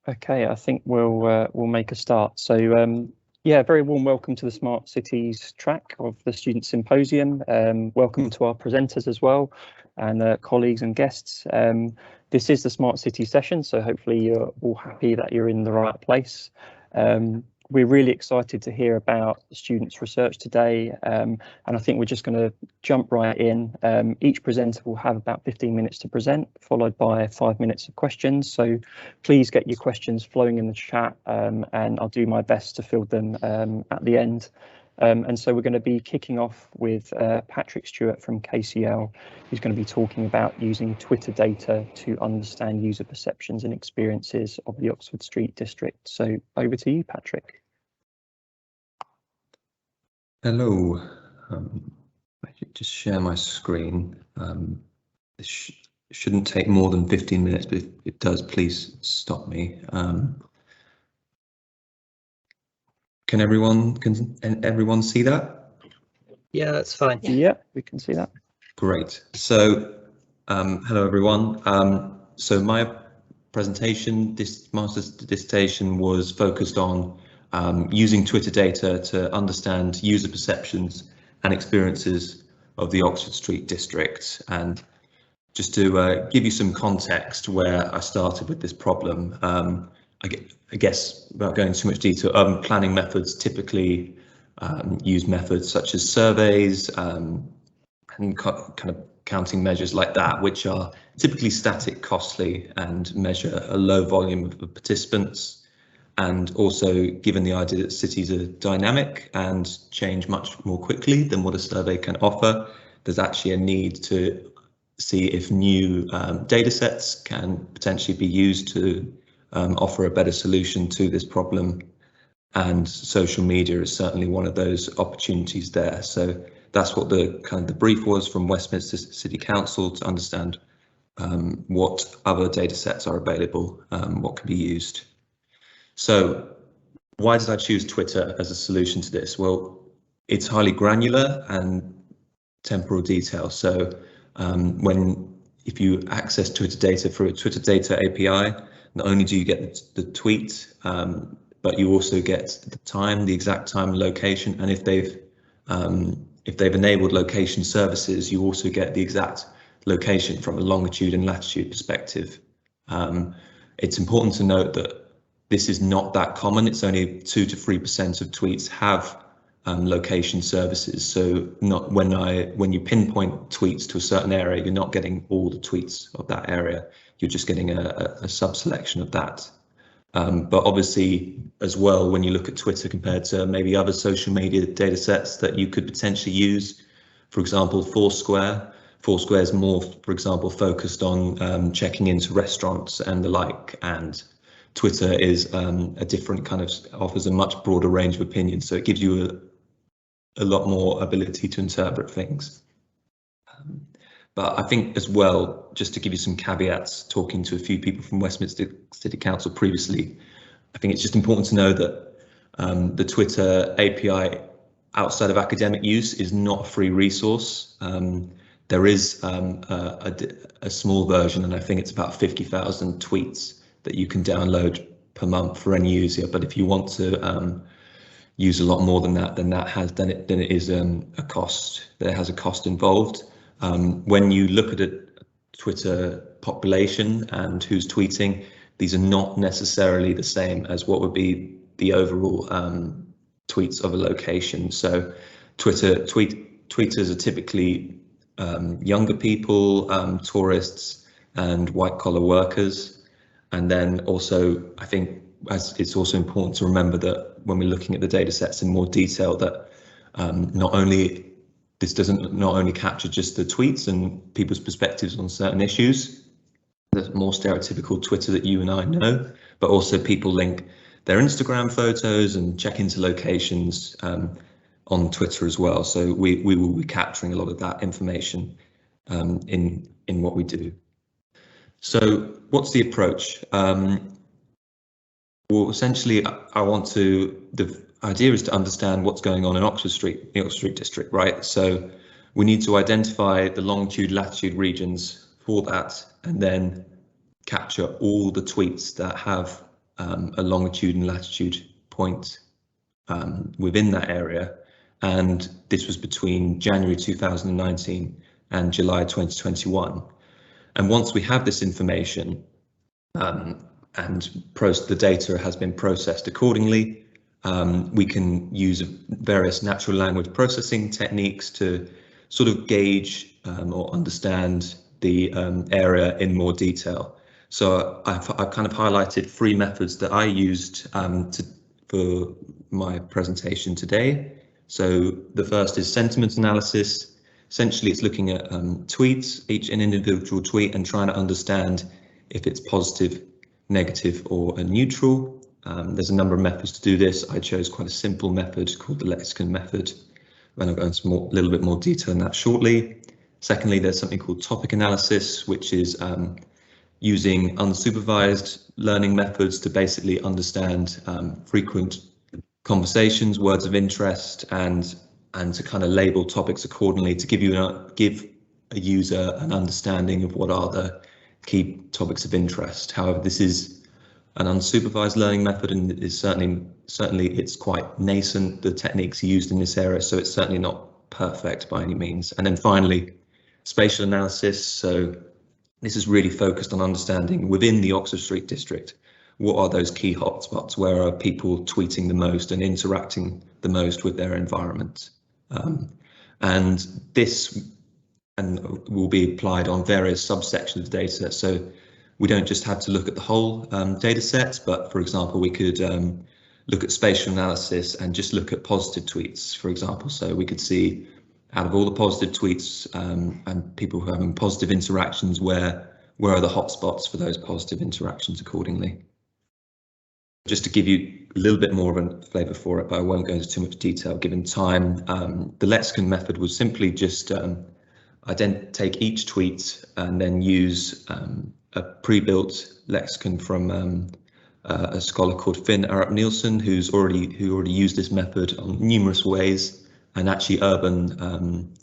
Okay, I think we'll make a start. So yeah, very warm welcome to the Smart Cities track of the Student Symposium. Welcome to our presenters as well, and colleagues and guests. This is the Smart City session, so hopefully you're all happy that you're in the right place. We're really excited to hear about the students' research today, and I think we're just going to jump right in. Each presenter will have about 15 minutes to present, followed by 5 minutes of questions. So please get your questions flowing in the chat, and I'll do my best to field them at the end. And so we're going to be kicking off with Patrick Stewart from KCL, who's going to be talking about using Twitter data to understand user perceptions and experiences of the Oxford Street district. So over to you, Patrick. Hello. I should just share my screen. This shouldn't take more than 15 minutes, but if it does, please stop me. Can everyone see that? Yeah, that's fine. Yeah, we can see that. Great. So hello everyone. So my presentation, this master's dissertation, was focused on using Twitter data to understand user perceptions and experiences of the Oxford Street district. And just to give you some context where I started with this problem, I guess without going into too much detail, planning methods typically use methods such as surveys and kind of counting measures like that, which are typically static, costly, and measure a low volume of participants. And also, given the idea that cities are dynamic and change much more quickly than what a survey can offer, there's actually a need to see if new data sets can potentially be used to offer a better solution to this problem. And social media is certainly one of those opportunities there. So that's what the brief was from Westminster City Council, to understand what other data sets are available, what can be used. So why did I choose Twitter as a solution to this? Well, it's highly granular and temporal detail. So if you access Twitter data through a Twitter data API, not only do you get the tweet, but you also get the time, the exact time and location. And if they've enabled location services, you also get the exact location from a longitude and latitude perspective. It's important to note that this is not that common. It's only 2 to 3% of tweets have location services. So not when you pinpoint tweets to a certain area, you're not getting all the tweets of that area. You're just getting a sub-selection of that. But obviously, as well, when you look at Twitter compared to maybe other social media data sets that you could potentially use, for example, Foursquare. Foursquare is more, for example, focused on checking into restaurants and the like, and Twitter is a different kind of, offers a much broader range of opinions, so it gives you a lot more ability to interpret things. But I think as well, just to give you some caveats, talking to a few people from Westminster City Council previously, I think it's just important to know that the Twitter API outside of academic use is not a free resource. There is a small version, and I think it's about 50,000 tweets that you can download per month for any user. But if you want to use a lot more than that, then it is a cost. There has a cost involved. When you look at a Twitter population and who's tweeting, these are not necessarily the same as what would be the overall tweets of a location. So tweeters are typically younger people, tourists, and white collar workers. And then also, I think it's also important to remember that when we're looking at the data sets in more detail, that this doesn't not only capture just the tweets and people's perspectives on certain issues, the more stereotypical Twitter that you and I know, but also people link their Instagram photos and check into locations on Twitter as well. So we will be capturing a lot of that information in what we do. So what's the approach? Well, essentially, the idea is to understand what's going on in Oxford Street, the Oxford Street district, right? So we need to identify the longitude, latitude regions for that, and then capture all the tweets that have a longitude and latitude point within that area, and this was between January 2019 and July 2021. And once we have this information and the data has been processed accordingly, we can use various natural language processing techniques to sort of gauge or understand the area in more detail. So I've kind of highlighted 3 methods that I used for my presentation today. So the first is sentiment analysis. Essentially, it's looking at tweets, an individual tweet, and trying to understand if it's positive, negative, or neutral. There's a number of methods to do this. I chose quite a simple method called the lexicon method, and I'll go into a little bit more detail on that shortly. Secondly, there's something called topic analysis, which is using unsupervised learning methods to basically understand frequent conversations, words of interest, and to kind of label topics accordingly to give a user an understanding of what are the key topics of interest. However, this is an unsupervised learning method, and it is certainly it's quite nascent, the techniques used in this area, so it's certainly not perfect by any means. And then finally, spatial analysis. So this is really focused on understanding within the Oxford Street district, what are those key hotspots? Where are people tweeting the most and interacting the most with their environment? And this will be applied on various subsections of data. So we don't just have to look at the whole data set, but for example, we could look at spatial analysis and just look at positive tweets, for example. So we could see out of all the positive tweets and people who are having positive interactions, where are the hotspots for those positive interactions accordingly. Just to give you a little bit more of a flavour for it, but I won't go into too much detail given time. The lexicon method was simply just take each tweet and then use a pre-built lexicon from a scholar called Finn Arup Nielsen, who already used this method on numerous ways, and actually urban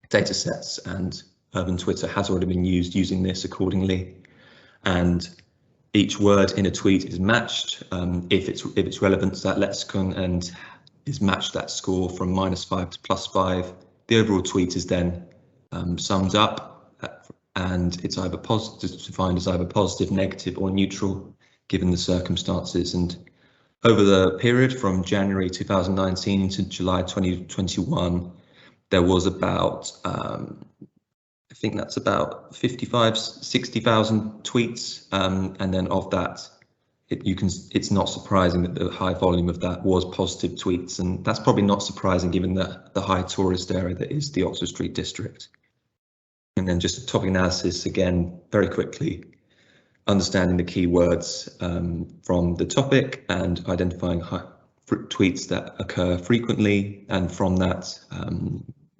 data sets and urban Twitter has already been using this accordingly. And each word in a tweet is matched if it's relevant to that lexicon and is matched that score from -5 to +5. The overall tweet is then summed up and it's either defined as either positive, negative, or neutral, given the circumstances. And over the period from January 2019 to July 2021, there was about I think that's about 60,000 tweets, and then of that, it's not surprising that the high volume of that was positive tweets, and that's probably not surprising given the high tourist area that is the Oxford Street district. And then just a topic analysis again, very quickly, understanding the keywords from the topic and identifying tweets that occur frequently, and from that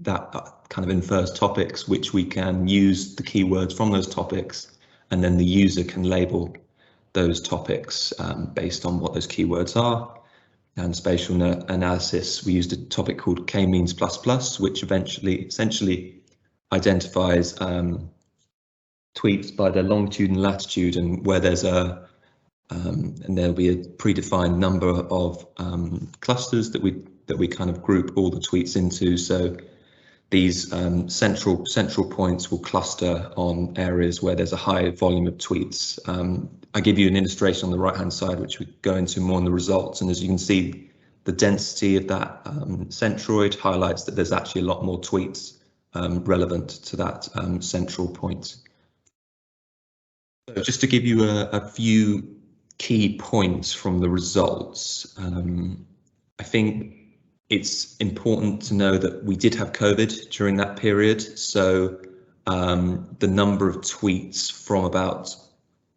that kind of infers topics which we can use the keywords from those topics, and then the user can label those topics based on what those keywords are. And spatial analysis, we used a topic called k-means++, which essentially identifies tweets by their longitude and latitude, and where there's and there'll be a predefined number of clusters that we kind of group all the tweets into. So these central points will cluster on areas where there's a high volume of tweets. I give you an illustration on the right hand side, which we go into more in the results. And as you can see, the density of that centroid highlights that there's actually a lot more tweets relevant to that central point. So just to give you a few key points from the results, I think it's important to know that we did have COVID during that period. So the number of tweets from about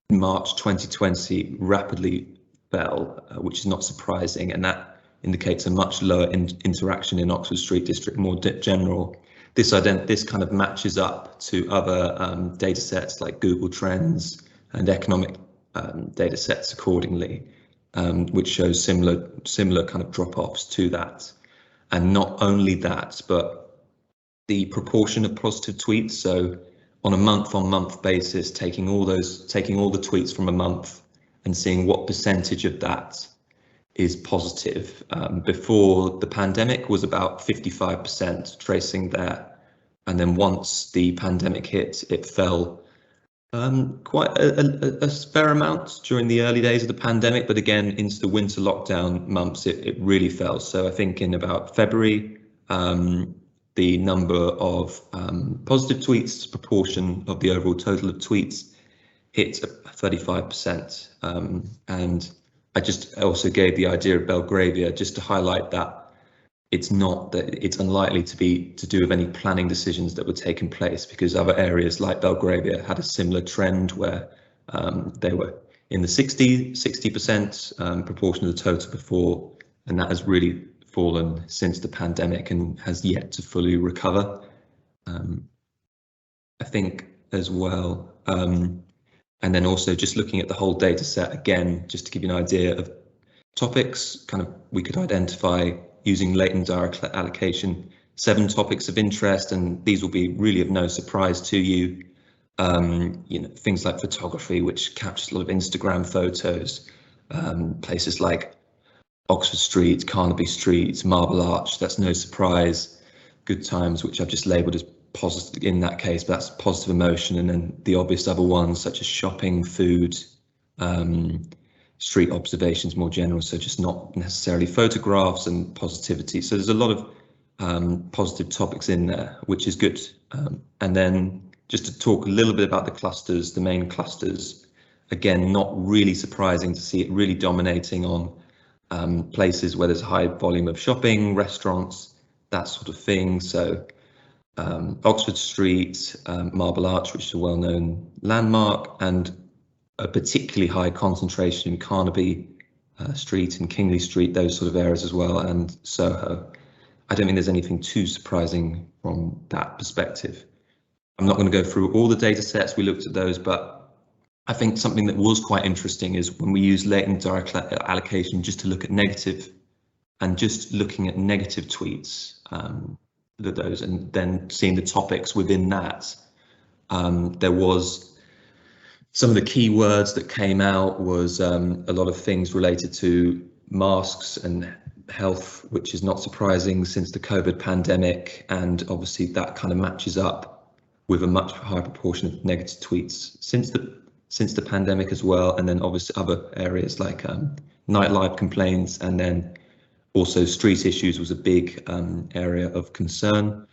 March 2020 rapidly fell, which is not surprising, and that indicates a much lower interaction in Oxford Street district more general. This kind of matches up to other data sets like Google Trends and economic data sets accordingly, which shows similar kind of drop-offs to that. And not only that, but the proportion of positive tweets. So on a month-on-month basis, taking all the tweets from a month and seeing what percentage of that is positive. Before the pandemic was about 55% tracing there. And then once the pandemic hit, it fell quite a fair amount during the early days of the pandemic. But again, into the winter lockdown months, it really fell. So I think in about February, the number of positive tweets proportion of the overall total of tweets hit 35%. And I just also gave the idea of Belgravia just to highlight that it's unlikely to do with any planning decisions that were taking place, because other areas like Belgravia had a similar trend where they were in the 60% proportion of the total before, and that has really fallen since the pandemic and has yet to fully recover. I think as well. And then also just looking at the whole data set again, just to give you an idea of topics, we could identify using latent direct allocation 7 topics of interest, and these will be really of no surprise to you. Things like photography, which captures a lot of Instagram photos, places like Oxford Street, Carnaby Street, Marble Arch, that's no surprise. Good times, which I've just labelled as positive in that case, but that's positive emotion. And then the obvious other ones such as shopping, food, street observations more general, so just not necessarily photographs, and positivity. So there's a lot of positive topics in there, which is good. And then just to talk a little bit about the clusters, the main clusters, again, not really surprising to see it really dominating on places where there's a high volume of shopping, restaurants, that sort of thing. So Oxford Street, Marble Arch, which is a well-known landmark, and a particularly high concentration in Carnaby Street and Kingly Street, those sort of areas as well, and Soho. I don't think there's anything too surprising from that perspective. I'm not going to go through all the data sets, we looked at those, but I think something that was quite interesting is when we use latent direct allocation just to look at negative, and just looking at negative tweets, those, and then seeing the topics within that. There was some of the key words that came out was a lot of things related to masks and health, which is not surprising since the COVID pandemic, and obviously that kind of matches up with a much higher proportion of negative tweets since the pandemic as well. And then obviously other areas like nightlife complaints, and then also street issues was a big area of concern,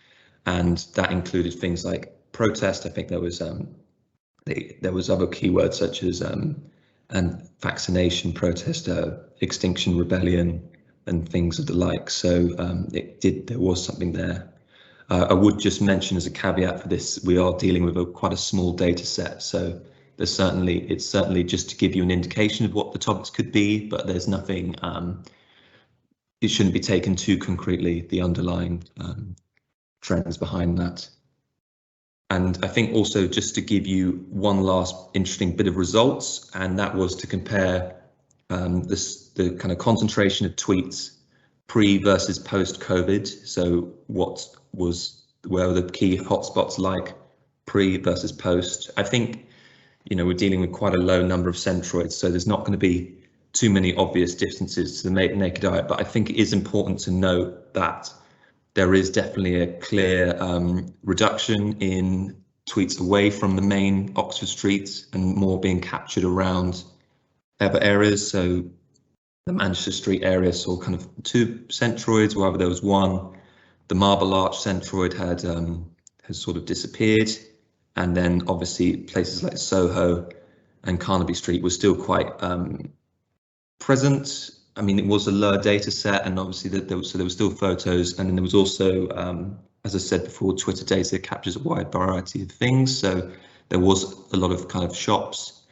and that included things like protest. I think there was other keywords such as and vaccination protest, Extinction Rebellion, and things of the like. So there was something there. I would just mention as a caveat for this, we are dealing with quite a small data set, so it's certainly just to give you an indication of what the topics could be, but there's nothing. It shouldn't be taken too concretely, the underlying trends behind that. And I think also just to give you one last interesting bit of results, and that was to compare the kind of concentration of tweets pre versus post COVID. So where were the key hotspots like pre versus post? I think, we're dealing with quite a low number of centroids, so there's not going to be too many obvious differences to the naked eye, but I think it is important to note that there is definitely a clear reduction in tweets away from the main Oxford Street and more being captured around other areas. So the Manchester Street area saw kind of 2 centroids, wherever there was 1. The Marble Arch centroid has sort of disappeared, and then obviously places like Soho and Carnaby Street were still quite present. I mean, it was a lower data set, and obviously there were still photos, and then there was also, as I said before, Twitter data captures a wide variety of things. So there was a lot of kind of shops.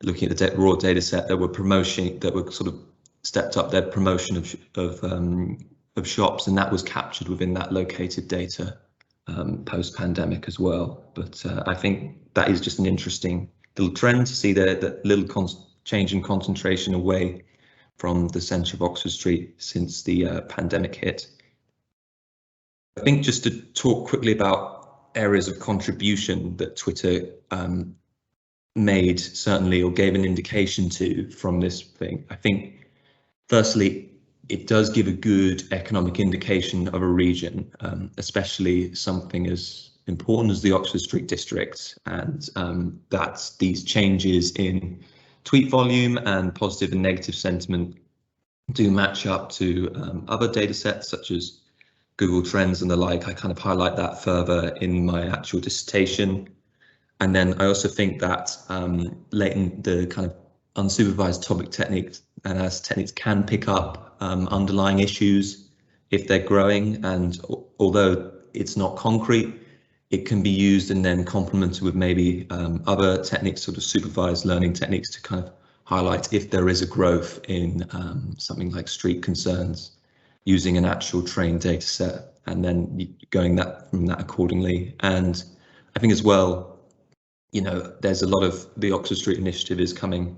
Looking at the raw data set, that were sort of stepped up their promotion of shops, and that was captured within that located data post-pandemic as well. But I think that is just an interesting little trend to see that little change in concentration away from the centre of Oxford Street since the pandemic hit. I think just to talk quickly about areas of contribution that Twitter made certainly, or gave an indication to from this thing. I think, firstly, it does give a good economic indication of a region, especially something as important as the Oxford Street district, and that these changes in tweet volume and positive and negative sentiment do match up to other data sets such as Google Trends and the like. I kind of highlight that further in my actual dissertation. And then I also think that the kind of unsupervised topic techniques and as techniques can pick up underlying issues if they're growing, and although it's not concrete, it can be used and then complemented with maybe other techniques, sort of supervised learning techniques, to kind of highlight if there is a growth in something like street concerns, using an actual trained data set and then going from that accordingly. And I think as well, you know, there's a lot of the Oxford Street Initiative is coming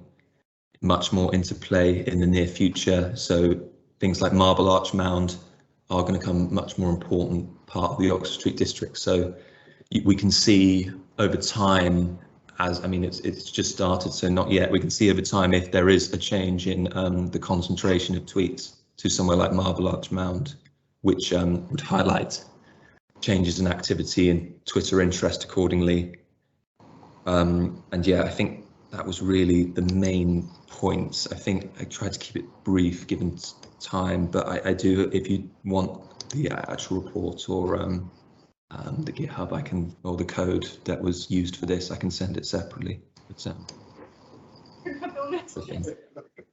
much more into play in the near future. So things like Marble Arch Mound are going to become much more important part of the Oxford Street district. So we can see over time, as I mean, it's just started, so not yet. We can see over time if there is a change in the concentration of tweets to somewhere like Marble Arch Mound, which would highlight changes in activity and Twitter interest accordingly. And yeah, I think that was really the main points. I think I tried to keep it brief given time, but I do, if you want the actual report or the GitHub, I can, or the code that was used for this, I can send it separately. But,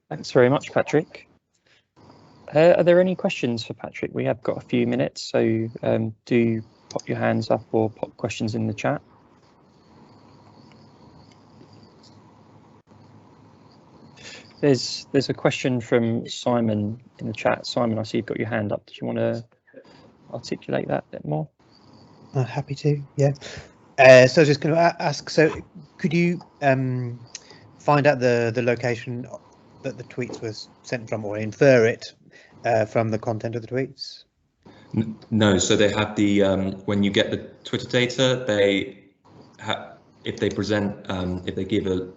Thanks very much, Patrick. Are there any questions for Patrick? We have got a few minutes, so do pop your hands up or pop questions in the chat. There's a question from Simon in the chat. Simon, I see you've got your hand up. Did you want to articulate that a bit more? Happy to, yeah. So I was just going to ask, so could you find out the location that the tweets were sent from, or infer it from the content of the tweets? No, so they have the, when you get the Twitter data, they have, if they present, if they give a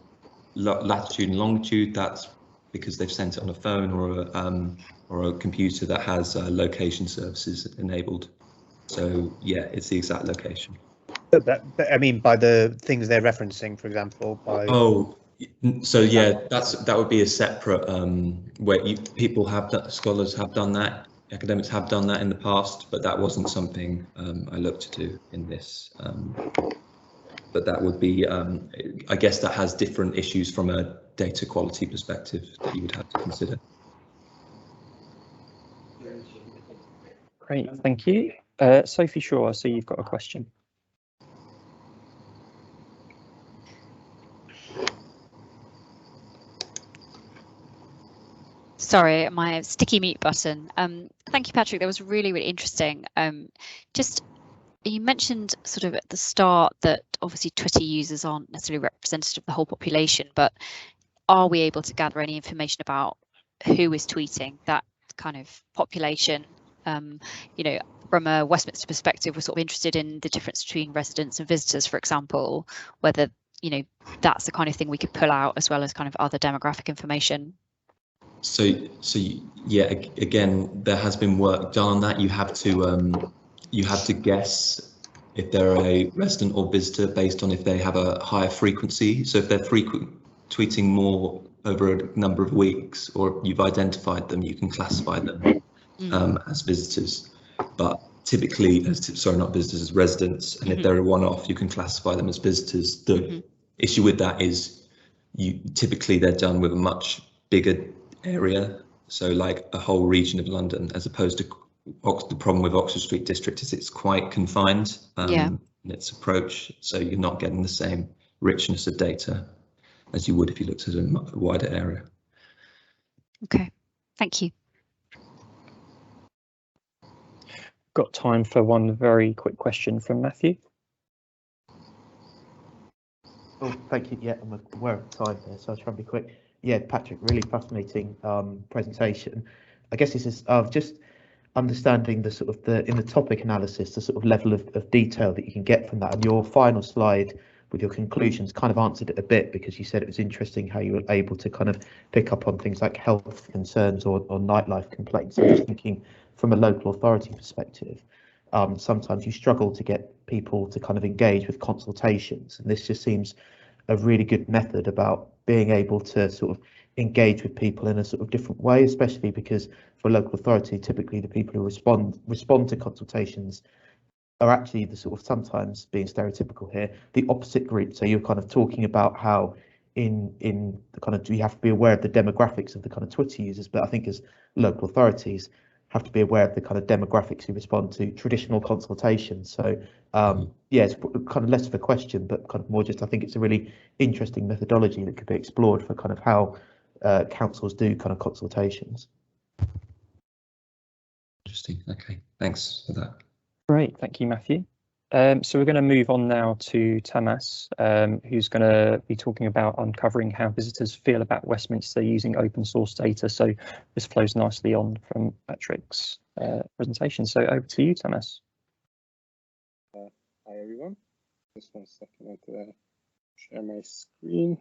latitude and longitude, that's because they've sent it on a phone or a computer that has location services enabled. So yeah, it's the exact location. But I mean, by the things they're referencing, for example, by. Oh, so yeah, that would be a separate where people have scholars have done that, academics have done that in the past, but that wasn't something I looked to do in this. But that would be, I guess that has different issues from a data quality perspective that you would have to consider. Great, thank you. Sophie Shaw, I see you've got a question. Sorry, my sticky mute button. Thank you, Patrick. That was really, really interesting. Just you mentioned sort of at the start that obviously Twitter users aren't necessarily representative of the whole population, but are we able to gather any information about who is tweeting, that kind of population? You know, from a Westminster perspective, we're sort of interested in the difference between residents and visitors, for example, whether, you know, that's the kind of thing we could pull out as well as kind of other demographic information. So yeah, again, there has been work done on that. You have to guess if they're a resident or visitor based on if they have a higher frequency. So if they're tweeting more over a number of weeks, or you've identified them, you can classify them as visitors. But typically, sorry, not visitors, as residents. And if they're a one-off, you can classify them as visitors. The issue with that is typically they're done with a much bigger area, so like a whole region of London, as opposed to the problem with Oxford Street District is it's quite confined in its approach, so you're not getting the same richness of data as you would if you looked at a wider area. Okay, thank you. Got time for one very quick question from Matthew. Oh, thank you. Yeah, I'm aware of time there, so I'll try and be quick. Yeah, Patrick, really fascinating presentation. I guess this is just understanding the sort of in the topic analysis, the sort of level of detail that you can get from that. And your final slide with your conclusions kind of answered it a bit, because you said it was interesting how you were able to kind of pick up on things like health concerns or nightlife complaints. I'm just thinking from a local authority perspective, sometimes you struggle to get people to kind of engage with consultations, and this just seems a really good method about being able to sort of engage with people in a sort of different way, especially because for a local authority, typically the people who respond to consultations are actually the sort of, sometimes being stereotypical here, the opposite group. So you're kind of talking about how in the kind of, you have to be aware of the demographics of the kind of Twitter users, but I think as local authorities have to be aware of the kind of demographics who respond to traditional consultations. So yeah, it's kind of less of a question, but kind of more just, I think it's a really interesting methodology that could be explored for kind of how councils do kind of consultations. Interesting. Okay, thanks for that. Great, thank you, Matthew. So we're going to move on now to Tamas, who's going to be talking about uncovering how visitors feel about Westminster using open source data. So this flows nicely on from Patrick's presentation. So over to you, Tamas. Hi everyone. Just 1 second to share my screen.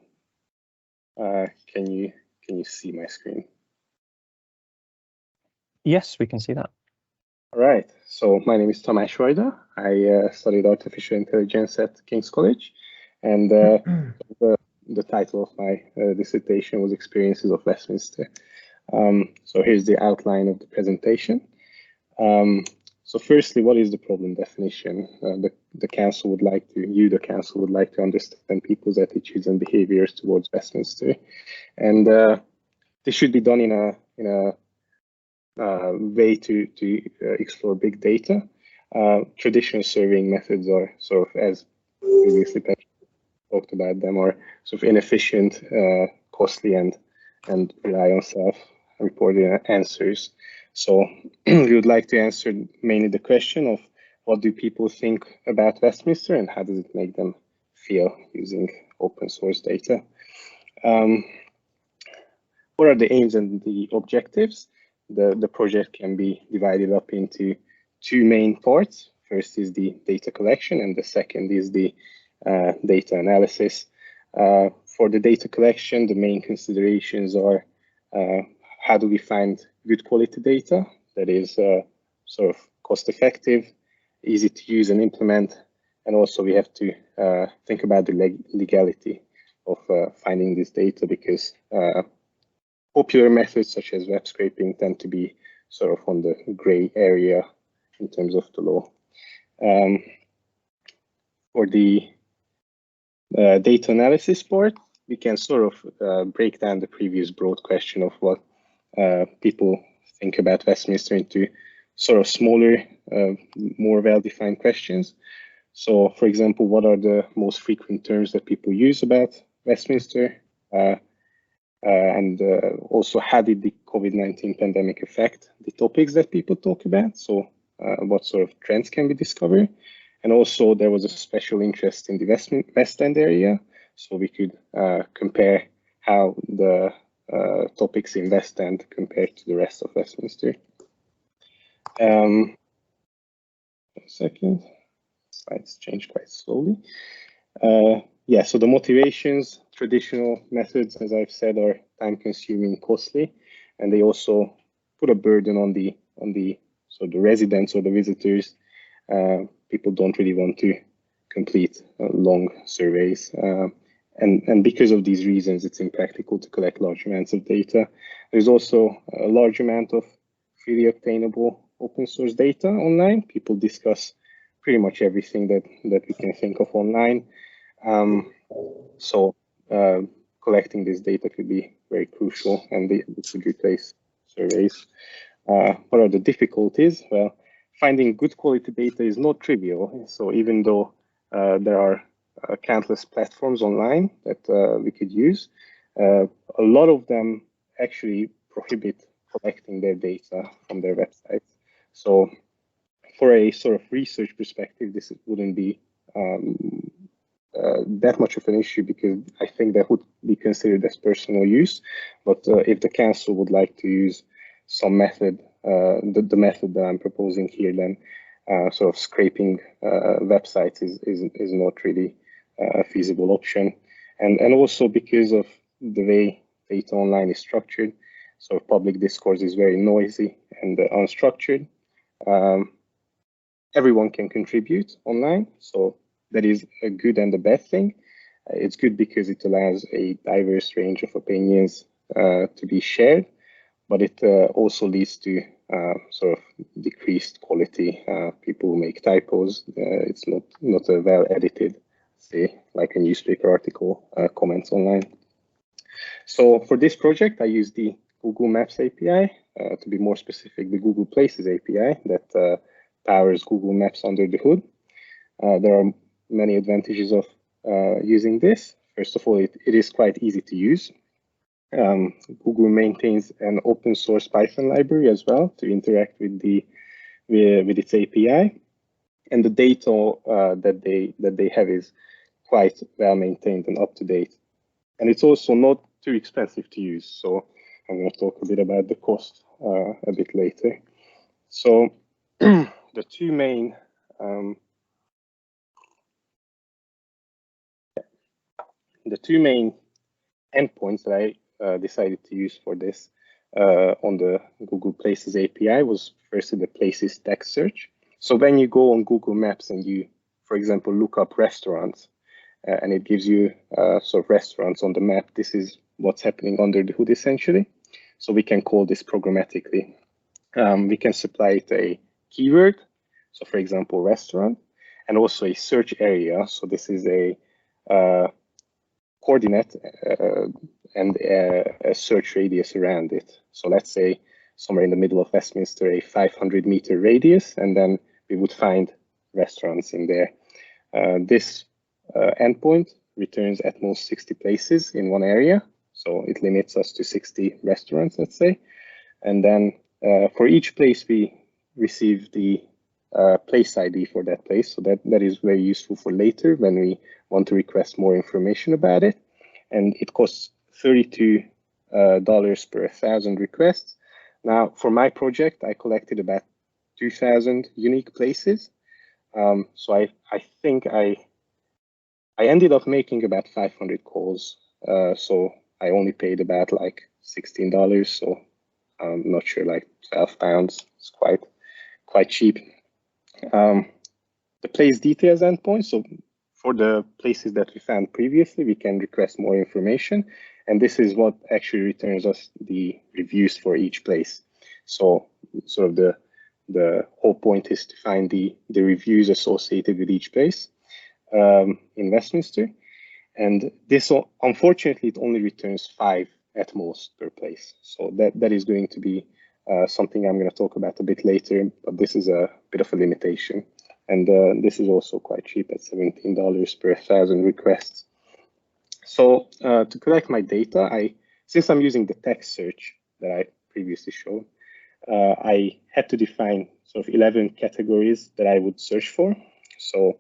Can you see my screen? Yes, we can see that. All right, so my name is Tamas Vajda. I studied artificial intelligence at King's College, and the title of my dissertation was Experiences of Westminster. So here's the outline of the presentation. So firstly, what is the problem definition? The council would like to understand people's attitudes and behaviors towards Westminster, and this should be done in a way to explore big data. Traditional surveying methods are sort of, as previously talked about them, are sort of inefficient, costly, and rely on self-reported answers. So we would like to answer mainly the question of what do people think about Westminster and how does it make them feel using open source data. What are the aims and the objectives? The project can be divided up into 2 main parts. First is the data collection, and the second is the data analysis. For the data collection, the main considerations are how do we find good quality data that is sort of cost effective, easy to use and implement, and also we have to think about the legality of finding this data, because popular methods such as web scraping tend to be sort of on the gray area in terms of the law. For the data analysis part, we can sort of break down the previous broad question of what people think about Westminster into sort of smaller, more well-defined questions. So, for example, what are the most frequent terms that people use about Westminster? And also, how did the COVID-19 pandemic affect the topics that people talk about? So what sort of trends can we discover? And also there was a special interest in the West End area. So we could compare how the topics in West End compared to the rest of Westminster. A second, slides change quite slowly. Yeah, so the motivations, traditional methods, as I've said, are time-consuming, costly, and they also put a burden on the residents or the visitors. People don't really want to complete long surveys, and because of these reasons, it's impractical to collect large amounts of data. There's also a large amount of freely obtainable open source data online. People discuss pretty much everything that we can think of online. So collecting this data could be very crucial, and it could replace surveys. What are the difficulties? Well, finding good quality data is not trivial. So even though there are countless platforms online that we could use, a lot of them actually prohibit collecting their data from their websites. So for a sort of research perspective, this wouldn't be that much of an issue, because I think that would be considered as personal use. But if the council would like to use some method, the method that I'm proposing here, then sort of scraping websites is not really a feasible option. And also because of the way data online is structured, so public discourse is very noisy and unstructured. Everyone can contribute online, so that is a good and a bad thing. It's good because it allows a diverse range of opinions to be shared, but it also leads to sort of decreased quality. People make typos. It's not a well-edited, say, like a newspaper article, comments online. So for this project, I use the Google Maps API, to be more specific, the Google Places API that powers Google Maps under the hood. There are many advantages of using this. First of all, it is quite easy to use. Google maintains an open source Python library as well to interact with its API, and the data that they have is quite well maintained and up to date. And it's also not too expensive to use. So I'm going to talk a bit about the cost a bit later. So the two main endpoints that I decided to use for this on the Google Places API was firstly the Places text search. So when you go on Google Maps and you, for example, look up restaurants, and it gives you sort of restaurants on the map, this is what's happening under the hood essentially. So we can call this programmatically. We can supply it a keyword, so for example, restaurant, and also a search area. So this is a coordinate and a search radius around it. So let's say somewhere in the middle of Westminster, a 500-meter radius, and then we would find restaurants in there. This endpoint returns at most 60 places in one area. So it limits us to 60 restaurants, let's say. And then for each place, we receive the place ID for that place. So that is very useful for later when we want to request more information about it. And it costs $32 per 1,000 requests. Now, for my project, I collected about 2,000 unique places. So I think I ended up making about 500 calls. So I only paid about like $16. So I'm not sure, like £12. It's quite cheap. The place details endpoint. So for the places that we found previously, we can request more information. And this is what actually returns us the reviews for each place. So sort of the whole point is to find the reviews associated with each place in Westminster. And this, unfortunately, it only returns 5 at most per place. So that is going to be something I'm going to talk about a bit later, but this is a bit of a limitation. And this is also quite cheap at $17 per 1,000 requests. So to collect my data, since I'm using the text search that I previously showed, I had to define sort of 11 categories that I would search for. So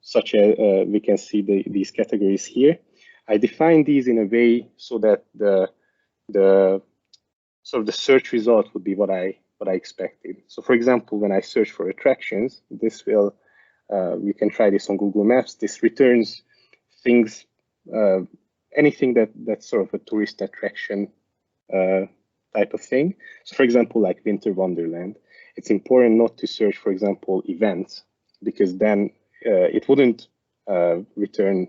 such as we can see these categories here. I defined these in a way so that the search result would be what I expected. So for example, when I search for attractions, this will, you can try this on Google Maps. This returns things, anything that's sort of a tourist attraction type of thing. So for example, like Winter Wonderland, it's important not to search, for example, events, because then it wouldn't return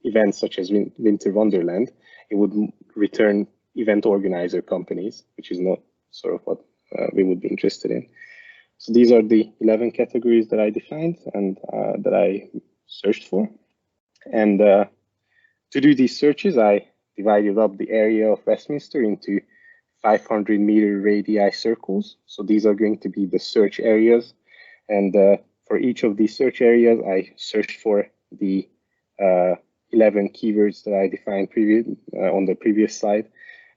events such as Winter Wonderland. It would return event organizer companies, which is not sort of what we would be interested in. So these are the 11 categories that I defined and that I searched for. And to do these searches, I divided up the area of Westminster into 500-meter radii circles. So these are going to be the search areas. And for each of these search areas, I searched for the 11 keywords that I defined on the previous slide.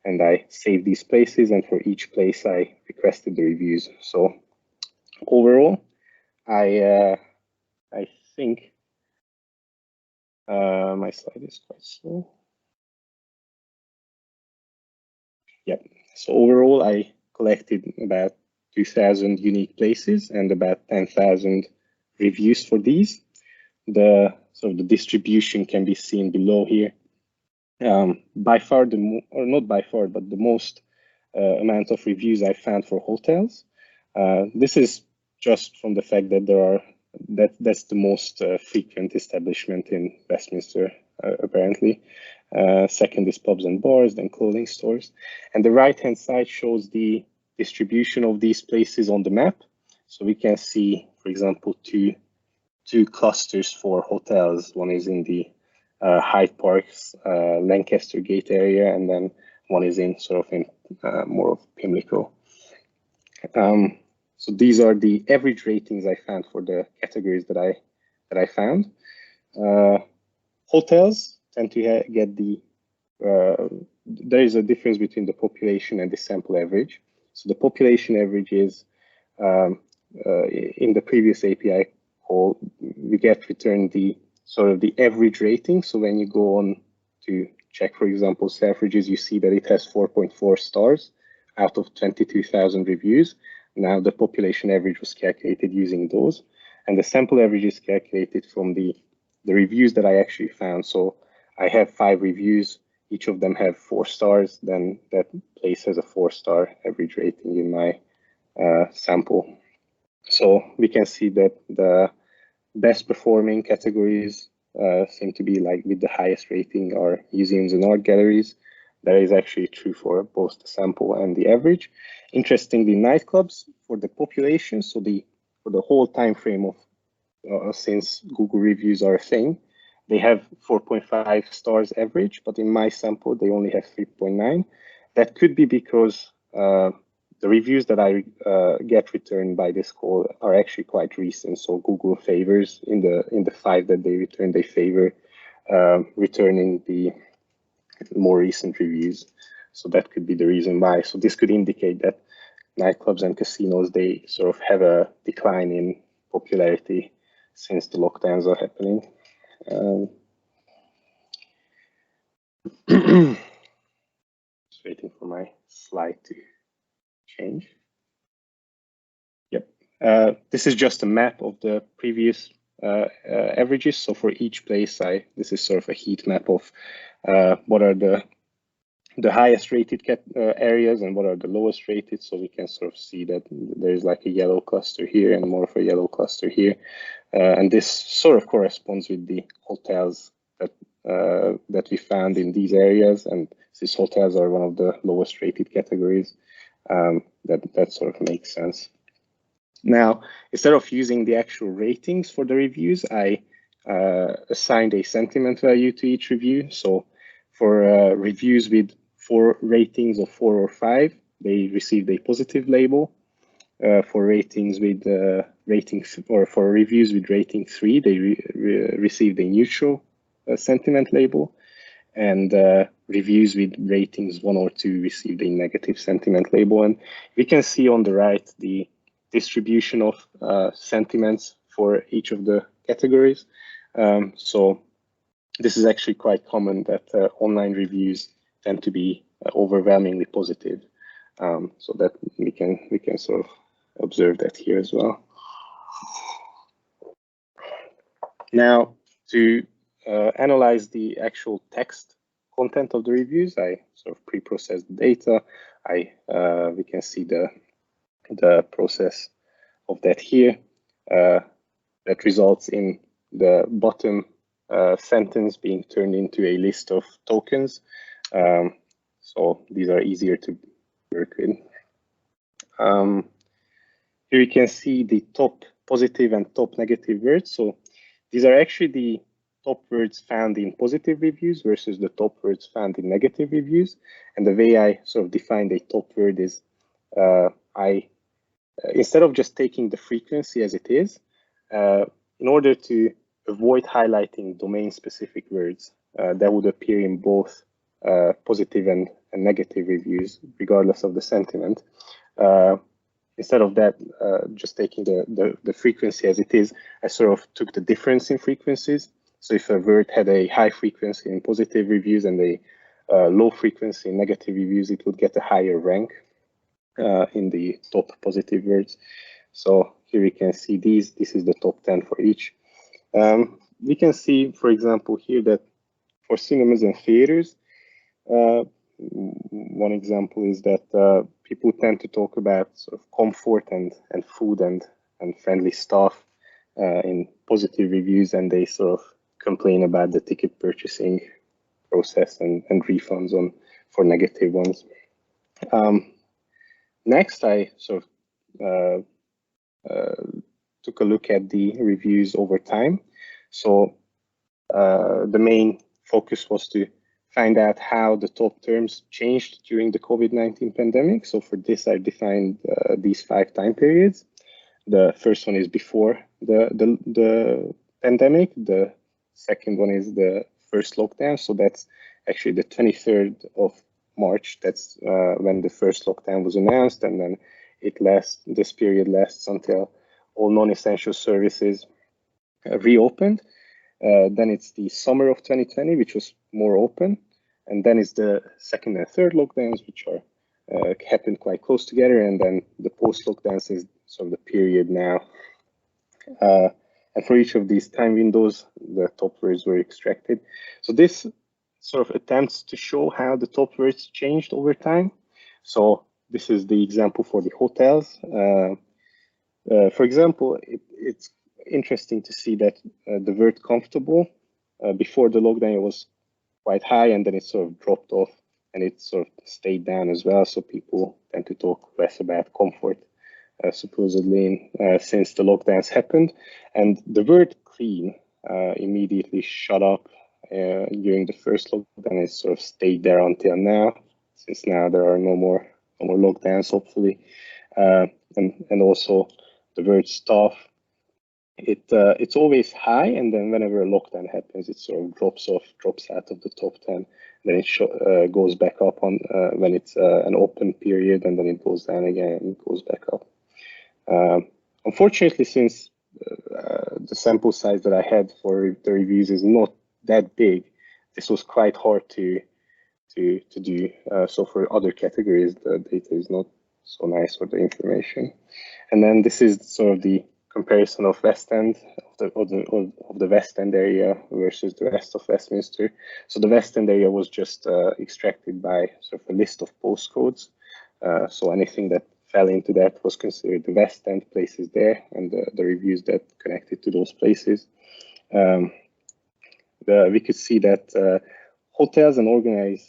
And I saved these places, and for each place I requested the reviews. So overall, I think my slide is quite slow. Yep. So overall, I collected about 2,000 unique places and about 10,000 reviews for these. The So the distribution can be seen below here. By far, or not by far, but the most amount of reviews I found for hotels. This is just from the fact that that's the most frequent establishment in Westminster, apparently. Second is pubs and bars, then clothing stores. And the right-hand side shows the distribution of these places on the map. So we can see, for example, two clusters for hotels. One is in the Hyde Park's Lancaster Gate area, and then one is in sort of in more of Pimlico. So these are the average ratings I found for the categories that I found. Hotels tend to get the there is a difference between the population and the sample average. So the population average is in the previous API call, we get returned the sort of the average rating. So when you go on to check, for example, Selfridges, you see that it has 4.4 stars out of 22,000 reviews. Now the population average was calculated using those, and the sample average is calculated from the reviews that I actually found. So I have 5 reviews, each of them have 4 stars, then that place has a 4-star average rating in my sample. So we can see that the best performing categories seem to be like with the highest rating are museums and art galleries. That is actually true for both the sample and the average. Interestingly, nightclubs for the population, so for the whole time frame of since Google reviews are a thing, they have 4.5 stars average, but in my sample they only have 3.9. That could be because the reviews that I get returned by this call are actually quite recent. So Google favors in the 5 that they return, they favor returning the more recent reviews. So that could be the reason why. So this could indicate that nightclubs and casinos, they sort of have a decline in popularity since the lockdowns are happening. Just waiting for my slide to change. Yep. This is just a map of the previous averages. So for each place, this is sort of a heat map of what are the highest rated areas and what are the lowest rated. So we can sort of see that there's like a yellow cluster here and more of a yellow cluster here. And this sort of corresponds with the hotels that we found in these areas. And these hotels are one of the lowest rated categories. That sort of makes sense. Now, instead of using the actual ratings for the reviews, I assigned a sentiment value to each review. So for reviews with 4 ratings of 4 or 5, they received a positive label. For ratings with for reviews with rating 3, they received a neutral sentiment label. And reviews with ratings 1 or 2 received a negative sentiment label. And we can see on the right the distribution of sentiments for each of the categories. So this is actually quite common that online reviews tend to be overwhelmingly positive. So that we can sort of observe that here as well. Now, to analyze the actual text content of the reviews, I sort of pre-processed the data. We can see the process of that here. That results in the bottom sentence being turned into a list of tokens. So these are easier to work with. Here you can see the top positive and top negative words. So these are actually the top words found in positive reviews versus the top words found in negative reviews. And the way I sort of define a top word is instead of just taking the frequency as it is, in order to avoid highlighting domain-specific words that would appear in both positive and negative reviews, regardless of the sentiment, instead of that, just taking the frequency as it is, I sort of took the difference in frequencies. So if a word had a high frequency in positive reviews and a low frequency in negative reviews, it would get a higher rank in the top positive words. So here we can see this is the top 10 for each. we can see, for example, here that for cinemas and theaters, one example is that people tend to talk about sort of comfort and food and friendly staff in positive reviews, and they sort of complain about the ticket purchasing process and refunds for negative ones. Next, I sort of took a look at the reviews over time. So the main focus was to find out how the top terms changed during the COVID-19 pandemic. So for this, I defined these 5 time periods. The first one is before the pandemic. The second one is the first lockdown. So that's actually the 23rd of March. That's when the first lockdown was announced, and then this period lasts until all non-essential services reopened. Then it's the summer of 2020, which was more open, and then it's the second and third lockdowns, which are happened quite close together, and then the post-lockdowns is sort of the period now. And for each of these time windows, the top words were extracted. So this sort of attempts to show how the top words changed over time. So this is the example for the hotels. For example, it's interesting to see that the word comfortable before the lockdown it was quite high, and then it sort of dropped off and it sort of stayed down as well. So people tend to talk less about comfort supposedly since the lockdowns happened. And the word clean immediately shot up during the first lockdown. It sort of stayed there until now, since now there are no more lockdowns, hopefully. And also the word staff, it's always high, and then whenever a lockdown happens, it sort of drops out of the top 10. Then it goes back up on when it's an open period, and then it goes down again and it goes back up. Unfortunately, since the sample size that I had for the reviews is not that big, this was quite hard to do. So for other categories, the data is not so nice for the information. And then this is sort of the comparison of West End, of the West End area versus the rest of Westminster. So the West End area was just extracted by sort of a list of postcodes. So anything that fell into that was considered the West End places there, and the reviews that connected to those places. We could see that hotels and organized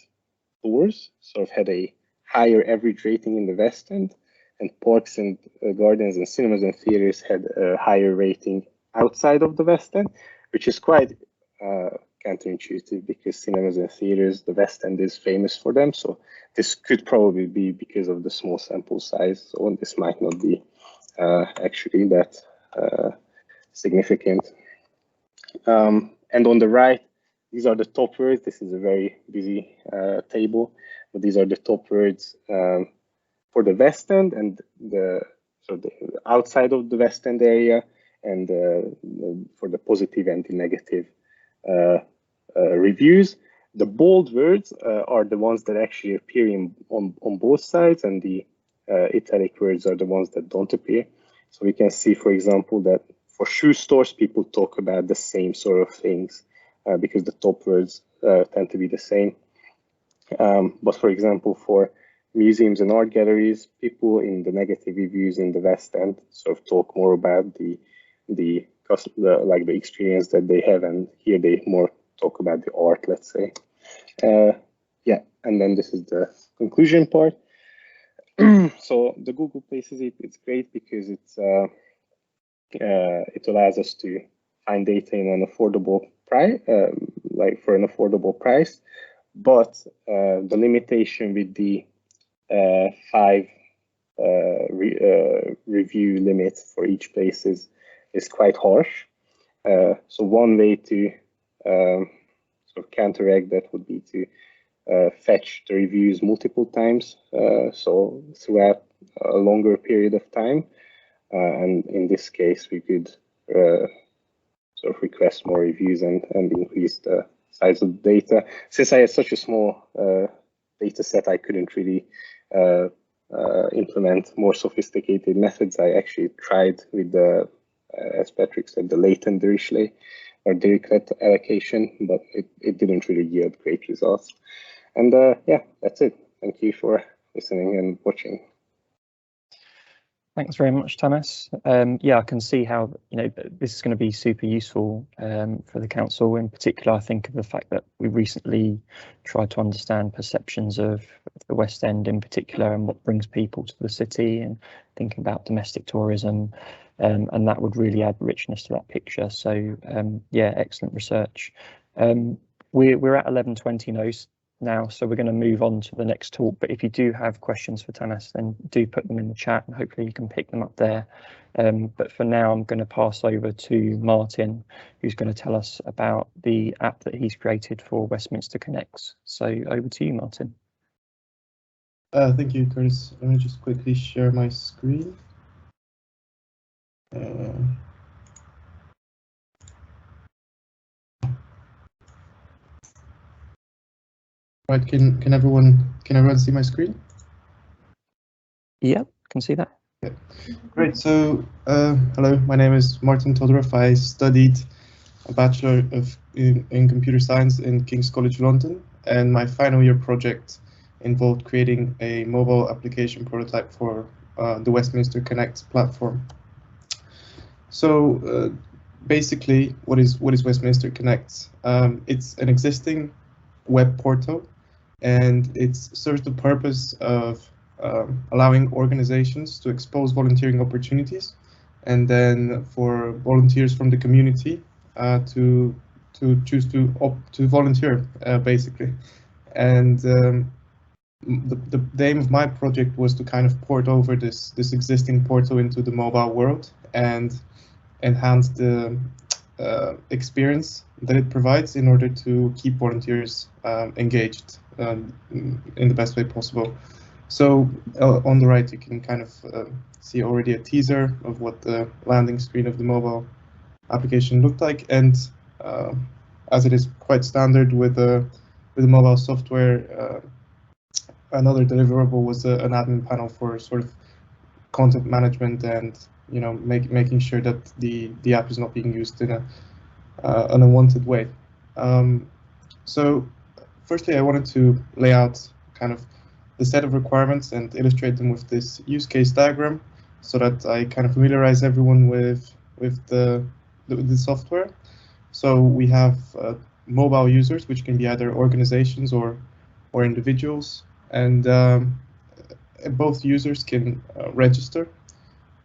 tours sort of had a higher average rating in the West End, and parks and gardens and cinemas and theaters had a higher rating outside of the West End, which is quite counterintuitive because cinemas and theaters, the West End is famous for them. So this could probably be because of the small sample size. So this might not be actually that significant. And on the right, these are the top words. This is a very busy table, but these are the top words for the West End and the outside of the West End area, and for the positive and the negative reviews. The bold words are the ones that actually appear on both sides, and the italic words are the ones that don't appear. So we can see, for example, that for shoe stores, people talk about the same sort of things because the top words tend to be the same. But for example, for museums and art galleries, people in the negative reviews in the West End sort of talk more about the experience that they have, and here they more talk about the art, let's say. Yeah, and then this is the conclusion part. So the Google Places, it's great because it allows us to find data in an affordable price, for an affordable price. But the limitation with the 5 review limit for each place is quite harsh. So one way to sort of counteract that would be to fetch the reviews multiple times, so throughout a longer period of time. And in this case, we could sort of request more reviews and increase the size of the data. Since I had such a small data set, I couldn't really implement more sophisticated methods. I actually tried with the, as Patrick said, the latent Dirichlet or direct allocation, but it didn't really yield great results. And yeah, that's it. Thank you for listening and watching. Thanks very much, Tamas. Yeah, I can see how this is going to be super useful for the council. In particular, I think of the fact that we recently tried to understand perceptions of the West End in particular and what brings people to the city, and thinking about domestic tourism, and that would really add richness to that picture. So yeah, excellent research. We're at 11:20 now, so we're going to move on to the next talk, but if you do have questions for Tamas, then do put them in the chat and hopefully you can pick them up there. But for now, I'm going to pass over to Martin, who's going to tell us about the app that he's created for Westminster Connects. So over to you, Martin. Thank you, Curtis. Let me just quickly share my screen. Right, can everyone see my screen? Yep, can see that. Okay. Great. So hello, my name is Martin Todorov. I studied a Bachelor in Computer Science in King's College London, and my final year project involved creating a mobile application prototype for the Westminster Connect platform. So basically, what is Westminster Connect? It's an existing web portal, and it serves the purpose of allowing organizations to expose volunteering opportunities, and then for volunteers from the community to choose to volunteer, basically. And the aim of my project was to kind of port over this existing portal into the mobile world and enhance the experience that it provides in order to keep volunteers engaged in the best way possible. So on the right, you can kind of see already a teaser of what the landing screen of the mobile application looked like, and as it is quite standard with the mobile software, another deliverable was an admin panel for sort of content management and making sure that the app is not being used in an unwanted way. So firstly, I wanted to lay out kind of the set of requirements and illustrate them with this use case diagram, so that I kind of familiarize everyone with the software. So we have mobile users, which can be either organizations or individuals, and both users can register.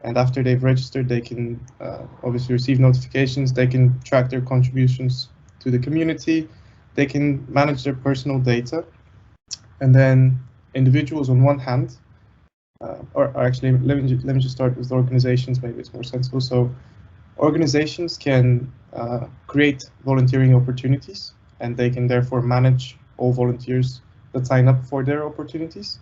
And after they've registered, they can obviously receive notifications. They can track their contributions to the community. They can manage their personal data. And then individuals on one hand, or actually, let me just start with organizations. Maybe it's more sensible. So organizations can create volunteering opportunities, and they can therefore manage all volunteers that sign up for their opportunities.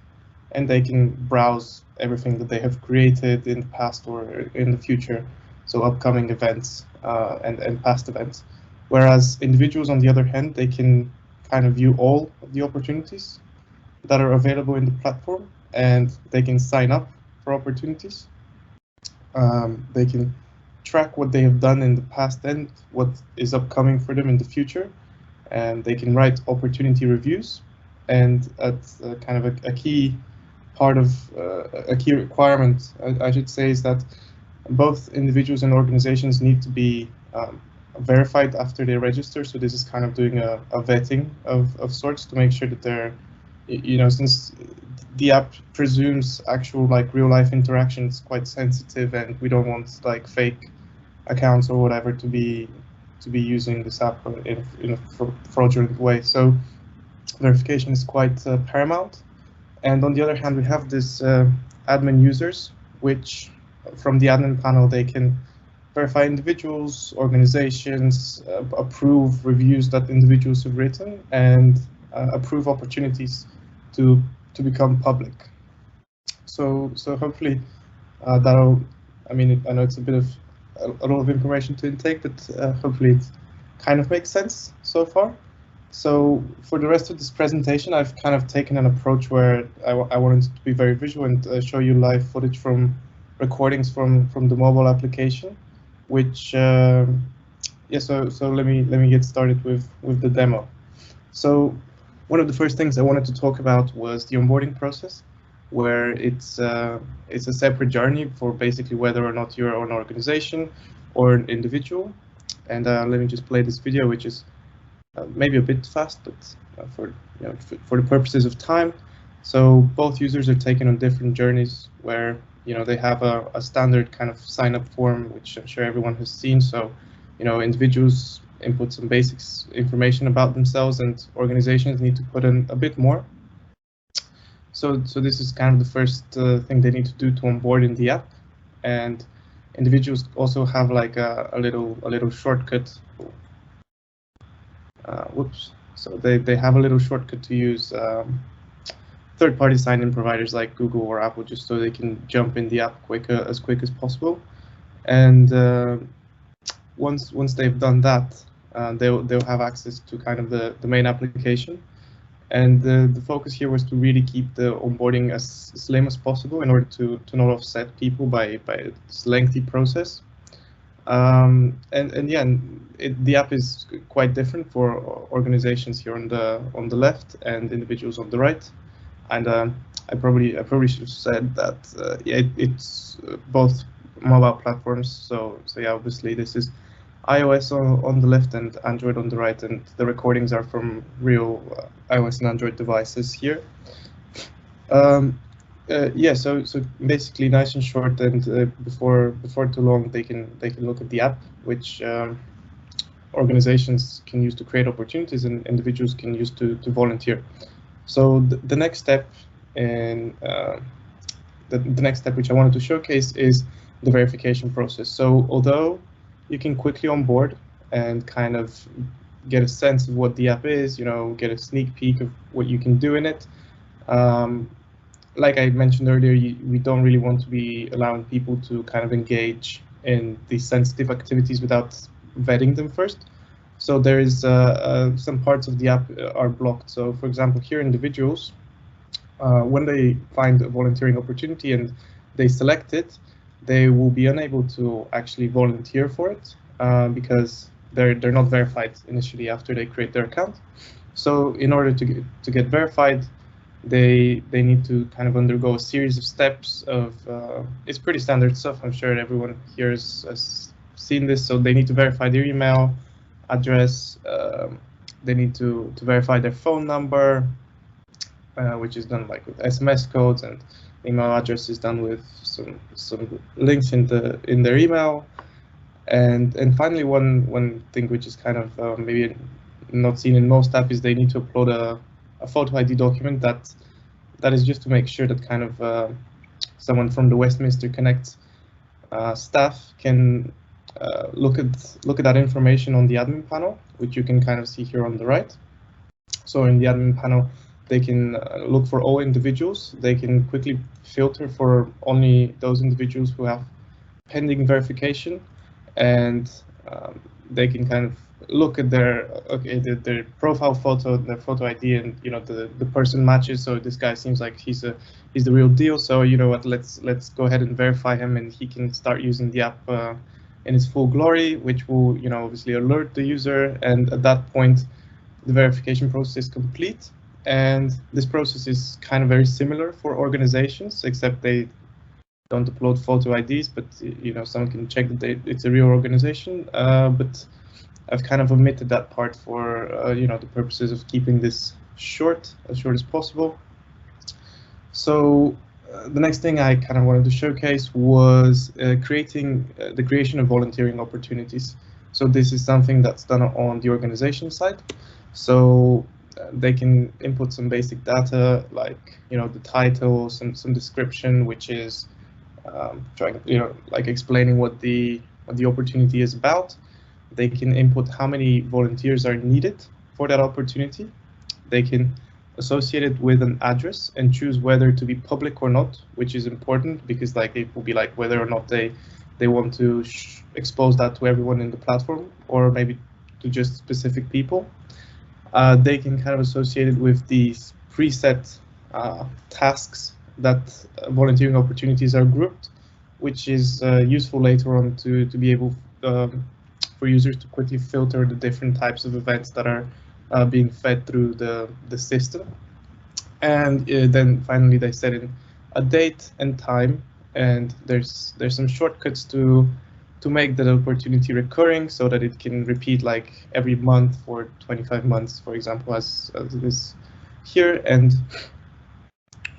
And they can browse everything that they have created in the past or in the future, so upcoming events and past events. Whereas individuals, on the other hand, they can kind of view all of the opportunities that are available in the platform, and they can sign up for opportunities. They can track what they have done in the past and what is upcoming for them in the future, and they can write opportunity reviews. And that's kind of a key part of a key requirement, I should say, is that both individuals and organizations need to be verified after they register. So this is kind of doing a vetting of sorts to make sure that they're, since the app presumes actual real life interaction, it's quite sensitive, and we don't want fake accounts or whatever to be using this app in a fraudulent way. So verification is quite paramount. And on the other hand, we have this admin users, which from the admin panel, they can verify individuals, organizations, approve reviews that individuals have written, and approve opportunities to become public. So hopefully that'll, I know it's a lot of information to intake, but hopefully it kind of makes sense so far. So for the rest of this presentation, I've kind of taken an approach where I wanted to be very visual and show you live footage from recordings from the mobile application, which yeah, so let me get started with the demo. So one of the first things I wanted to talk about was the onboarding process, where it's a separate journey for basically whether or not you're an organization or an individual. And let me just play this video, which is maybe a bit fast, but for the purposes of time. So both users are taken on different journeys where they have a standard kind of sign up form, which I'm sure everyone has seen. So individuals input some basics information about themselves, and organizations need to put in a bit more. So this is kind of the first thing they need to do to onboard in the app, and individuals also have like a little shortcut. Whoops. So they have a little shortcut to use third-party sign-in providers like Google or Apple, just so they can jump in the app as quick as possible. And once they've done that, they'll have access to kind of the main application. And the focus here was to really keep the onboarding as slim as possible in order to not offset people by this lengthy process. And yeah, the app is quite different for organizations here on the left and individuals on the right. And I probably should have said that yeah, it's both mobile platforms. So yeah, obviously this is iOS on the left and Android on the right, and the recordings are from real iOS and Android devices here. Yeah, so basically nice and short, and before too long they can look at the app, which organizations can use to create opportunities and individuals can use to volunteer. So the next step, and the next step which I wanted to showcase is the verification process. So although you can quickly onboard and kind of get a sense of what the app is, get a sneak peek of what you can do in it. Like I mentioned earlier, we don't really want to be allowing people to kind of engage in these sensitive activities without vetting them first. So there is some parts of the app are blocked. So for example, here individuals, when they find a volunteering opportunity and they select it, they will be unable to actually volunteer for it because they're not verified initially after they create their account. So in order to get verified, they need to kind of undergo a series of steps of it's pretty standard stuff. I'm sure everyone here has seen this. So they need to verify their email address. They need to verify their phone number, which is done like with SMS codes, and email address is done with some links in their email. And finally, one thing which is kind of maybe not seen in most apps is they need to upload a photo ID document that is just to make sure that kind of someone from the Westminster Connect staff can look at that information on the admin panel, which you can kind of see here on the right. So in the admin panel, they can look for all individuals. They can quickly filter for only those individuals who have pending verification, and they can kind of look at their profile photo, their photo ID, and the person matches. So this guy seems like he's the real deal. So what, let's go ahead and verify him, and he can start using the app in its full glory, which will obviously alert the user. And at that point, the verification process is complete. And this process is kind of very similar for organizations, except they don't upload photo IDs, but someone can check that it's a real organization. But I've kind of omitted that part for the purposes of keeping this as short as possible. So the next thing I kind of wanted to showcase was the creation of volunteering opportunities. So this is something that's done on the organization side. So they can input some basic data like the title, some description, which is trying like explaining what the opportunity is about. They can input how many volunteers are needed for that opportunity. They can associate it with an address and choose whether to be public or not, which is important because like it will be like whether or not they want to expose that to everyone in the platform or maybe to just specific people. They can kind of associate it with these preset tasks that volunteering opportunities are grouped, which is useful later on to be able, for for users to quickly filter the different types of events that are being fed through the system. And then finally they set in a date and time, and there's some shortcuts to make that opportunity recurring so that it can repeat like every month for 25 months, for example, as it is here. And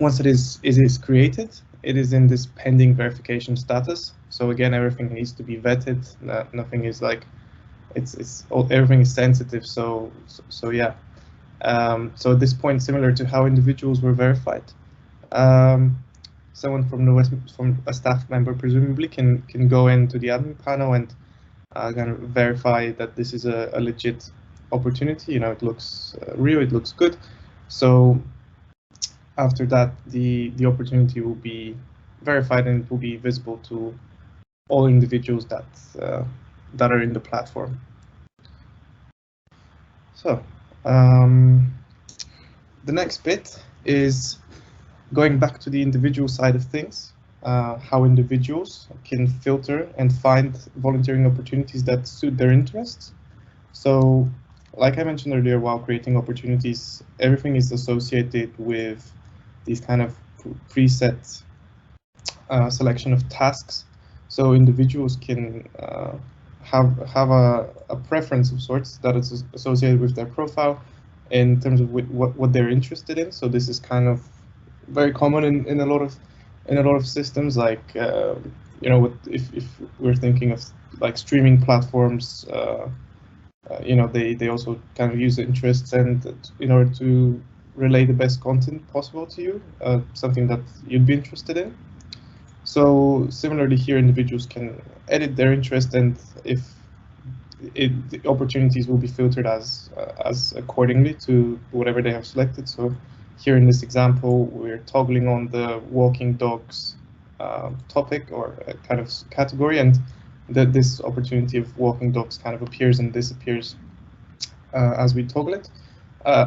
once it is created, it is in this pending verification status. So again, everything needs to be vetted. Nothing is like everything is sensitive. So yeah. So at this point, similar to how individuals were verified, someone from a staff member presumably can go into the admin panel and kind of verify that this is a legit opportunity. You know, it looks real, it looks good. So after that, the opportunity will be verified and it will be visible to all individuals that are in the platform. So the next bit is going back to the individual side of things, how individuals can filter and find volunteering opportunities that suit their interests. So, like I mentioned earlier, while creating opportunities, everything is associated with these kind of preset selection of tasks. So individuals can have a preference of sorts that is associated with their profile in terms of what they're interested in. So this is kind of very common in a lot of systems, like you know, if we're thinking of like streaming platforms, you know, they also kind of use interests and in order to relay the best content possible to you, something that you'd be interested in. So similarly here, individuals can edit their interest, and if the opportunities will be filtered as accordingly to whatever they have selected. So here in this example, we're toggling on the walking dogs topic or kind of category, and this opportunity of walking dogs kind of appears and disappears as we toggle it.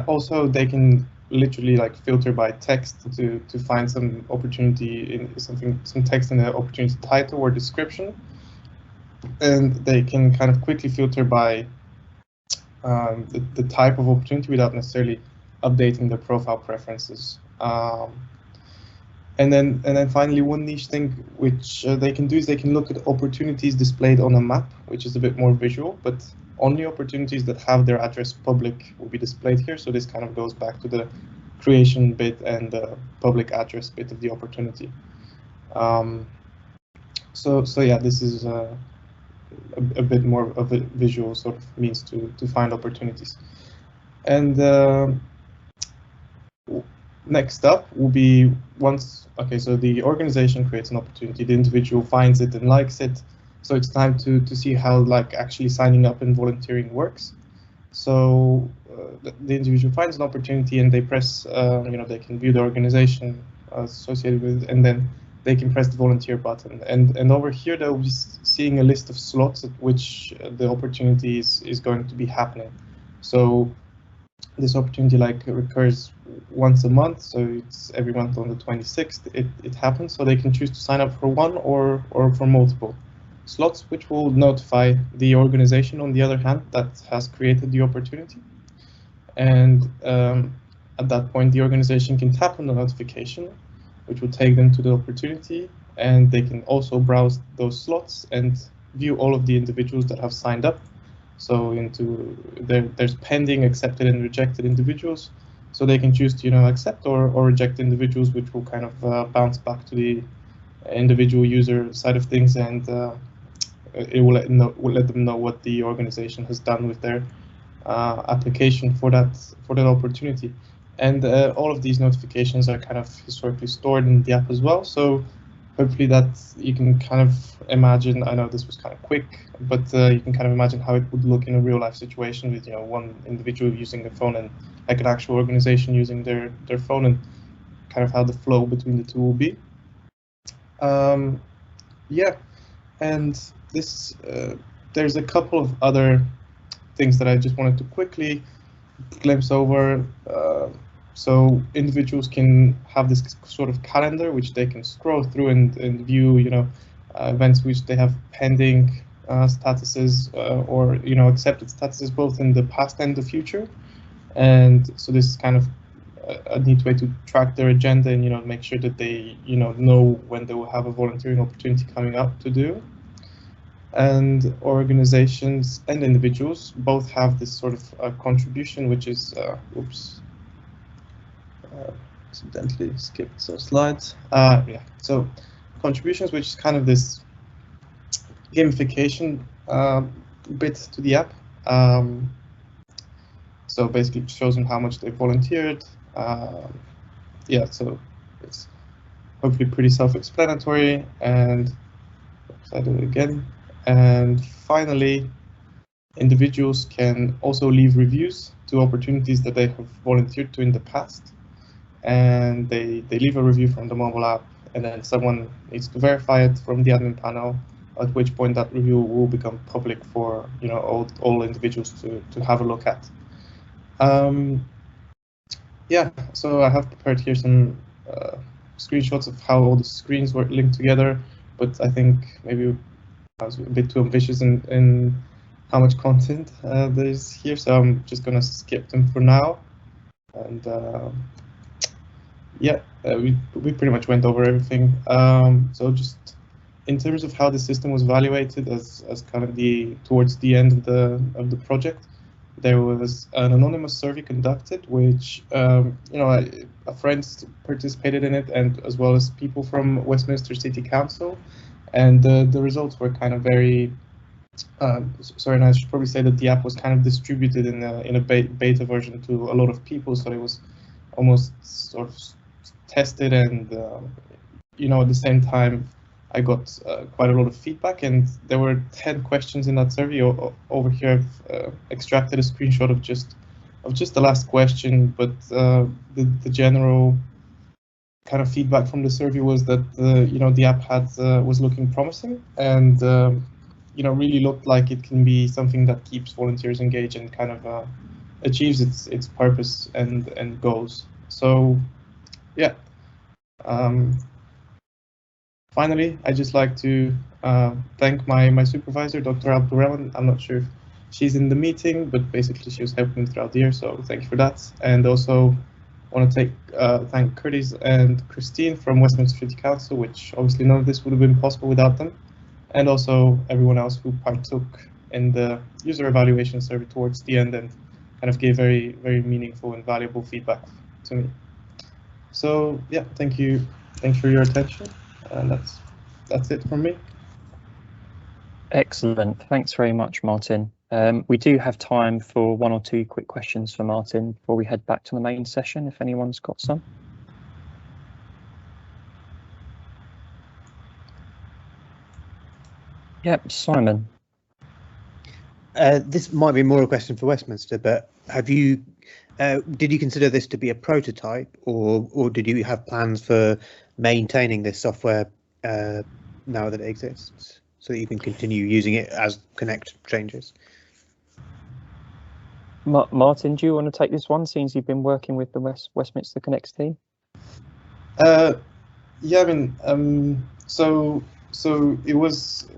Also, they can literally like filter by text to find some opportunity in some text in the opportunity title or description, and they can kind of quickly filter by the type of opportunity without necessarily updating the profile preferences. And then finally, one niche thing which they can do is they can look at opportunities displayed on a map, which is a bit more visual, but only opportunities that have their address public will be displayed here. So this kind of goes back to the creation bit and the public address bit of the opportunity. So yeah, this is a bit more of a visual sort of means to find opportunities. And next up will be so the organization creates an opportunity, the individual finds it and likes it. So it's time to see how like actually signing up and volunteering works. So the individual finds an opportunity and they press, you know, they can view the organization associated with it, and then they can press the volunteer button. And over here they'll be seeing a list of slots at which the opportunity is going to be happening. So this opportunity like recurs once a month, so it's every month on the 26th it happens. So they can choose to sign up for one or for multiple slots, which will notify the organization, on the other hand, that has created the opportunity. And at that point, the organization can tap on the notification, which will take them to the opportunity, and they can also browse those slots and view all of the individuals that have signed up. So there's pending, accepted, and rejected individuals. So they can choose to, you know, accept or reject individuals, which will kind of bounce back to the individual user side of things, and it will let them know what the organization has done with their application for that opportunity. And all of these notifications are kind of historically stored in the app as well. So hopefully that you can kind of imagine, I know this was kind of quick, but you can kind of imagine how it would look in a real life situation with, you know, one individual using a phone and like an actual organization using their phone, and kind of how the flow between the two will be. Yeah, and this there's a couple of other things that I just wanted to quickly glimpse over. So individuals can have this sort of calendar which they can scroll through and view, you know, events which they have pending, statuses or accepted statuses both in the past and the future. And so this is kind of a neat way to track their agenda and make sure that they know when they will have a volunteering opportunity coming up to do. And organizations and individuals both have this sort of contribution, which is accidentally skipped some slides. Yeah, so contributions, which is kind of this gamification bit to the app. So basically it shows them how much they volunteered. Yeah, so it's hopefully pretty self-explanatory. And oops, I do it again. And finally, individuals can also leave reviews to opportunities that they have volunteered to in the past. And they leave a review from the mobile app, and then someone needs to verify it from the admin panel, at which point that review will become public for all individuals to have a look at. Yeah, so I have prepared here some screenshots of how all the screens were linked together, but I think maybe I was a bit too ambitious in how much content there is here, so I'm just gonna skip them for now. And yeah, we pretty much went over everything. So just in terms of how the system was evaluated as kind of towards the end of the project, there was an anonymous survey conducted, which a friend participated in it, and as well as people from Westminster City Council, and the results were kind of very. Sorry, and I should probably say that the app was kind of distributed in a beta version to a lot of people, so it was almost sort of tested, and at the same time I got quite a lot of feedback, and there were 10 questions in that survey. Over here I've extracted a screenshot of just the last question, but the general kind of feedback from the survey was that the app was looking promising, and really looked like it can be something that keeps volunteers engaged and kind of achieves its purpose and goals. So yeah. Finally, I'd just like to thank my supervisor, Dr. Abdurrahman. I'm not sure if she's in the meeting, but basically she was helping me throughout the year, so thank you for that. And also want to thank Curtis and Christine from Westminster City Council, which obviously none of this would have been possible without them. And also everyone else who partook in the user evaluation survey towards the end and kind of gave very, very meaningful and valuable feedback to me. So yeah, thank you for your attention. And that's it from me. Excellent. Thanks very much, Martin. We do have time for one or two quick questions for Martin before we head back to the main session, if anyone's got some. Yep, Simon. This might be more a question for Westminster, but did you consider this to be a prototype, or did you have plans for maintaining this software now that it exists, so that you can continue using it as Connect changes? Martin, do you want to take this one, since you've been working with the Westminster Connect team? Yeah, I mean, so it was.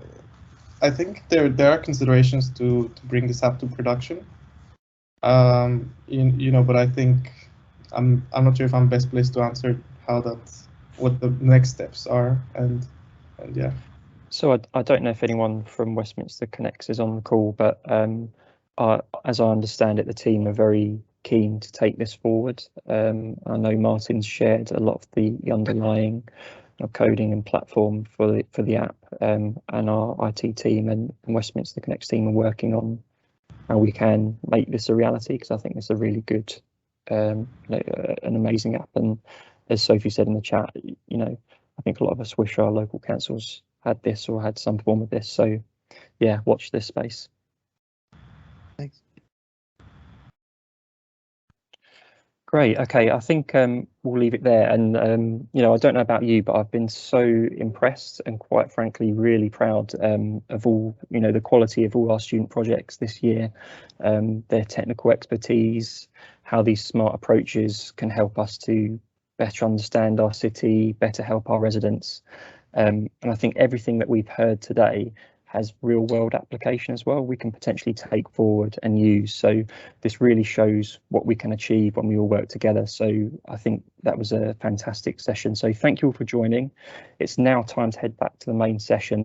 I think there are considerations to bring this app to production. But I think I'm not sure if I'm best placed to answer what the next steps are, and yeah. So I don't know if anyone from Westminster Connects is on the call, but as I understand it, the team are very keen to take this forward. I know Martin's shared a lot of the underlying coding and platform for the app, and our IT team and Westminster Connects team are working on how we can make this a reality, because I think it's a really good, an amazing app. And as Sophie said in the chat, I think a lot of us wish our local councils had this or had some form of this. So yeah, watch this space. Thanks. Great. Okay, I think we'll leave it there. And I don't know about you, but I've been so impressed and, quite frankly, really proud of all the quality of all our student projects this year, their technical expertise, how these smart approaches can help us to better understand our city, better help our residents. And I think everything that we've heard today has real world application as well, we can potentially take forward and use. So this really shows what we can achieve when we all work together. So I think that was a fantastic session. So thank you all for joining. It's now time to head back to the main session.